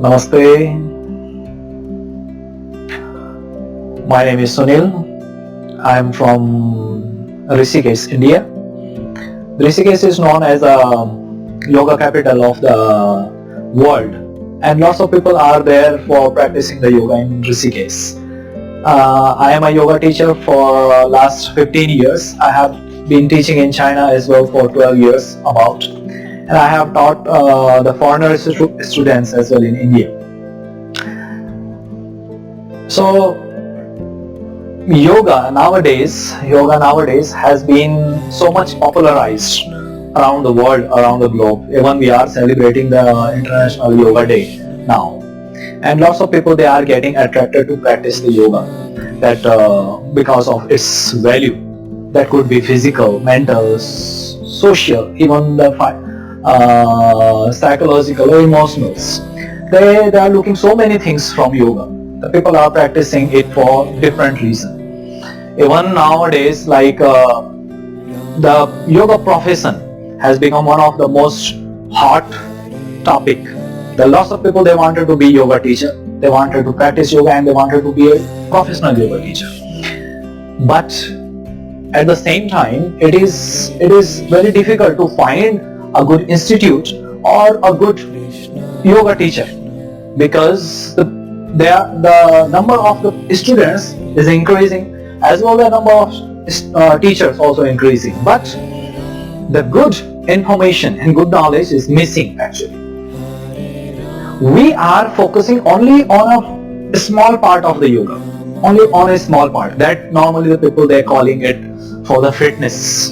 Namaste. My name is Sunil. I am from Rishikesh, India. Rishikesh is known as a yoga capital of the world, and lots of people are there for practicing the yoga in Rishikesh. I am a yoga teacher for last 15 years. I have been teaching in China as well for 12 years about, and I have taught the foreigner students as well in India. So yoga nowadays has been so much popularized around the world, around the globe. Even we are celebrating the International Yoga Day now, and lots of people, they are getting attracted to practice the yoga, that because of its value, that could be physical, mental, social, even the psychological or emotional. They are looking so many things from yoga. The people are practicing it for different reasons. Even nowadays, like the yoga profession has become one of the most hot topic. There are lots of people, they wanted to be yoga teacher, they wanted to practice yoga, and they wanted to be a professional yoga teacher. But at the same time, it is very difficult to find a good institute or a good yoga teacher, because the number of the students is increasing, as well the number of teachers also increasing, but the good information and good knowledge is missing. Actually, we are focusing only on a small part of the yoga, only on a small part, that normally the people, they are calling it for the fitness.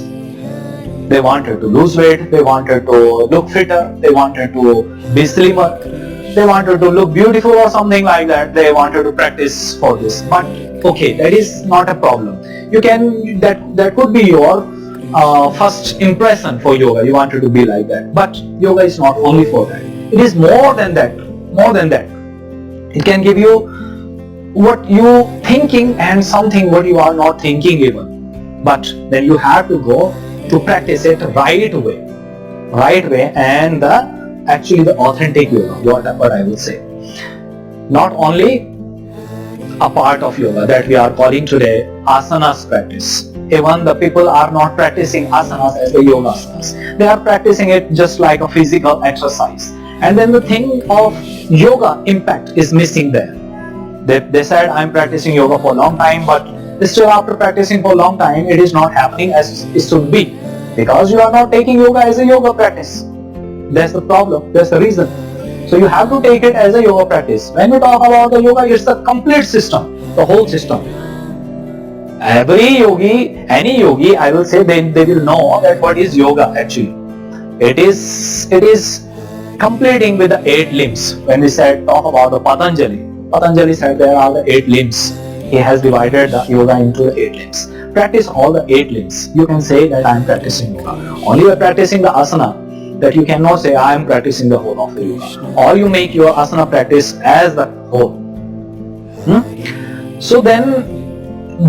They wanted to lose weight, they wanted to look fitter, they wanted to be slimmer, they wanted to look beautiful or something like that. They wanted to practice for this. But okay, that is not a problem. You can, that could be your first impression for yoga. You wanted to be like that. But yoga is not only for that. It is more than that. More than that. It can give you what you thinking and something what you are not thinking even. But then you have to go to practice it right way, and actually the authentic yoga, what I will say. Not only a part of yoga that we are calling today asanas practice. Even the people are not practicing asanas as the yoga asanas. They are practicing it just like a physical exercise. And then the thing of yoga impact is missing there. They said, I'm practicing yoga for a long time, but still after practicing for a long time, it is not happening as it should be, because you are not taking yoga as a yoga practice. That's the problem, that's the reason. So you have to take it as a yoga practice. When we talk about the yoga, it's the complete system, the whole system. Every yogi, any yogi, I will say, they will know that what is yoga actually. It is completing with the 8 limbs. When we talk about the Patanjali said there are the 8 limbs. He has divided the yoga into the 8 limbs. Practice all the 8 limbs. You can say that I am practicing yoga. Only by practicing the asana, that you cannot say I am practicing the whole of the yoga. Or you make your asana practice as the whole. So then,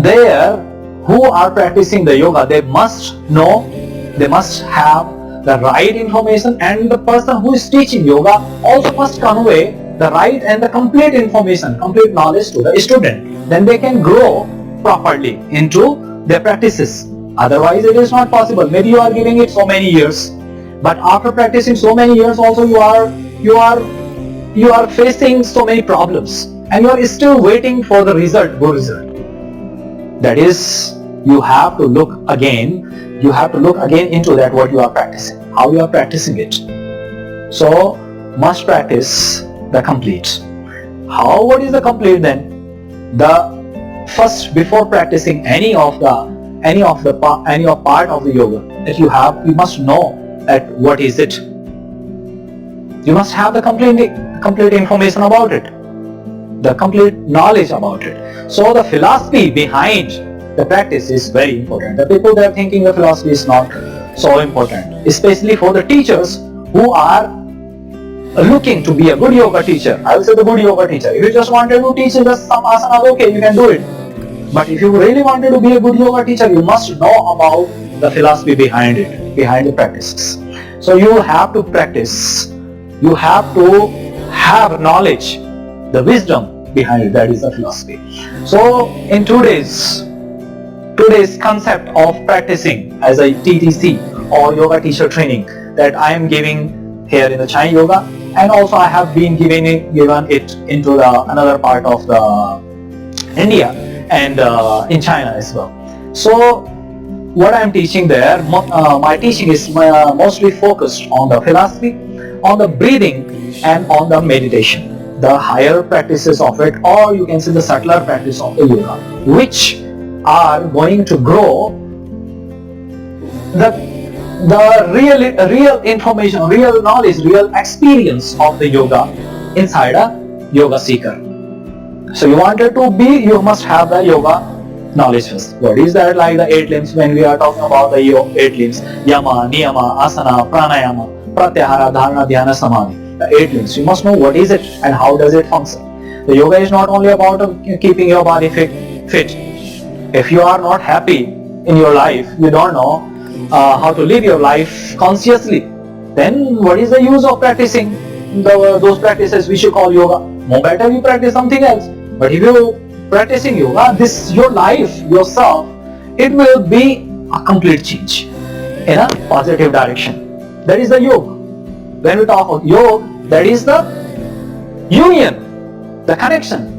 there, who are practicing the yoga, they must know, they must have the right information, and the person who is teaching yoga also must convey the right and the complete information, complete knowledge to the student. Then they can grow properly into their practices. Otherwise, it is not possible. Maybe you are giving it so many years, but after practicing so many years, also you are facing so many problems, and you are still waiting for the result, good result. That is, you have to look again. You have to look again into that what you are practicing, how you are practicing it. So must practice the complete. What is the complete then? The first, before practicing any of part of the yoga that you must know that what is it. You must have the complete information about it, the complete knowledge about it. So the philosophy behind the practice is very important. The people, they are thinking the philosophy is not so important, especially for the teachers who are looking to be a good yoga teacher. I will say the good yoga teacher. If you just wanted to teach just some asanas, okay, you can do it. But if you really wanted to be a good yoga teacher, you must know about the philosophy behind it, behind the practices. So you have to practice. You have to have knowledge, the wisdom behind it. That is the philosophy. So in today's concept of practicing as a TTC or yoga teacher training that I am giving here in the Xian yoga, and also I have been given it into the another part of the India and in China as well. So what I am teaching there, my teaching is mostly focused on the philosophy, on the breathing, and on the meditation, the higher practices of it, or you can say the subtler practice of the yoga, which are going to grow the real information, real knowledge, real experience of the yoga inside a yoga seeker. So you wanted to be, you must have the yoga knowledge first. What is that? Like the 8 limbs, when we are talking about the 8 limbs, yama, niyama, asana, pranayama, pratyahara, dharana, dhyana, samadhi. The 8 limbs, you must know what is it and how does it function. The yoga is not only about keeping your body fit. If you are not happy in your life, you don't know how to live your life consciously, then what is the use of practicing those practices which you call yoga? More better you practice something else. But if you practicing yoga, your life, yourself, it will be a complete change in a positive direction. That is the yoga. When we talk of yoga, that is the union, the connection.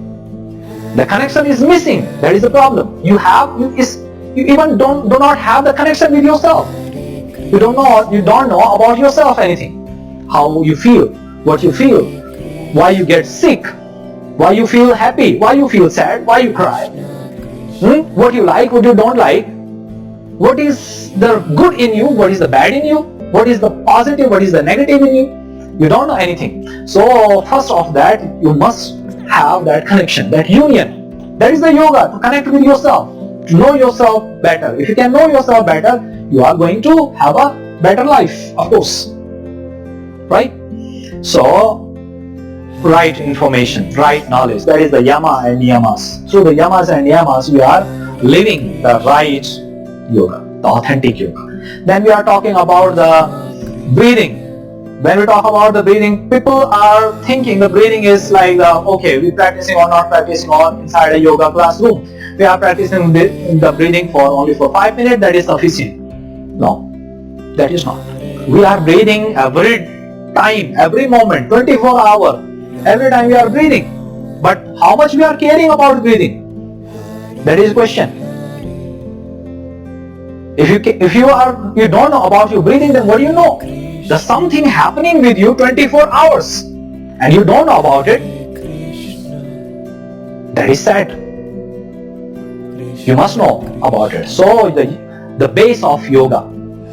The connection is missing. That is the problem. You even do not have the connection with yourself. You don't know about yourself anything. How you feel, what you feel, why you get sick, why you feel happy, why you feel sad, why you cry, what you like, what you don't like, what is the good in you, what is the bad in you, what is the positive, what is the negative in you. You don't know anything. So first of that, you must have that connection, that union. That is the yoga, to connect with yourself, to know yourself better. If you can know yourself better, you are going to have a better life, of course. Right? So, right information, right knowledge, that is the yama and niyamas. Through the yamas and niyamas, we are living the right yoga, the authentic yoga. Then we are talking about the breathing. When we talk about the breathing, people are thinking the breathing is like, okay, we practicing or not practicing or inside a yoga classroom. We are practicing the breathing only for 5 minutes, that is sufficient. No, that is not. We are breathing every time, every moment, 24 hours. Every time we are breathing. But how much we are caring about breathing? That is the question. If you don't know about your breathing, then what do you know? There's something happening with you 24 hours and you don't know about it. That is sad. You must know about it. So the base of yoga,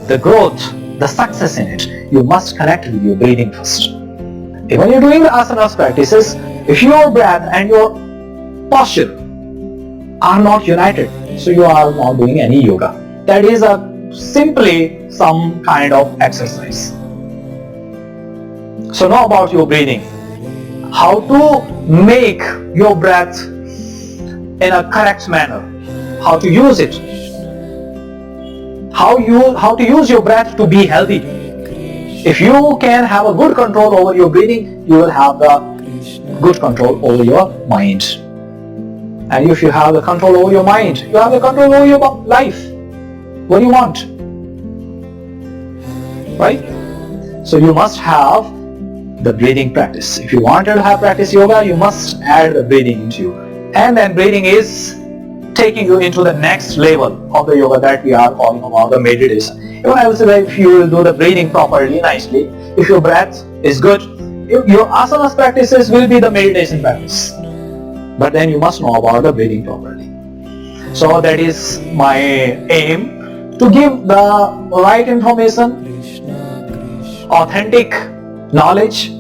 the growth, the success in it, you must connect with your breathing first. When you're doing the asanas practices, if your breath and your posture are not united, so you are not doing any yoga. That is simply some kind of exercise. So know about your breathing, how to make your breath in a correct manner, how to use it, how to use your breath to be healthy. If you can have a good control over your breathing, you will have the good control over your mind. And if you have the control over your mind, you have the control over your life. What do you want? Right? So you must have the breathing practice. If you wanted to have practice yoga, you must add the breathing into you. And then breathing is taking you into the next level of the yoga that we are calling about the meditation. Even I will say that if you will do the breathing properly, nicely, if your breath is good, your asanas practices will be the meditation practice. But then you must know about the breathing properly. So that is my aim, to give the right information, authentic knowledge,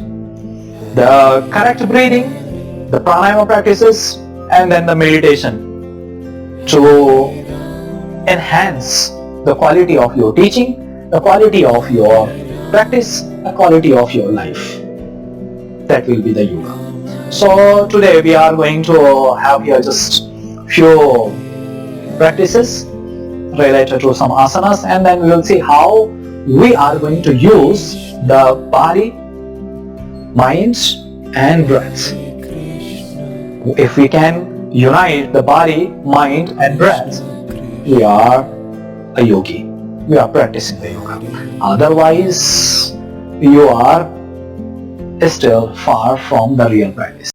the correct breathing, the pranayama practices, and then the meditation to enhance the quality of your teaching, the quality of your practice, the quality of your life. That will be the yoga. So today we are going to have here just few practices related to some asanas, and then we will see how we are going to use the body, mind, and breath. If we can unite the body, mind and breath, we are a yogi. We are practicing the yoga. Otherwise, you are still far from the real practice.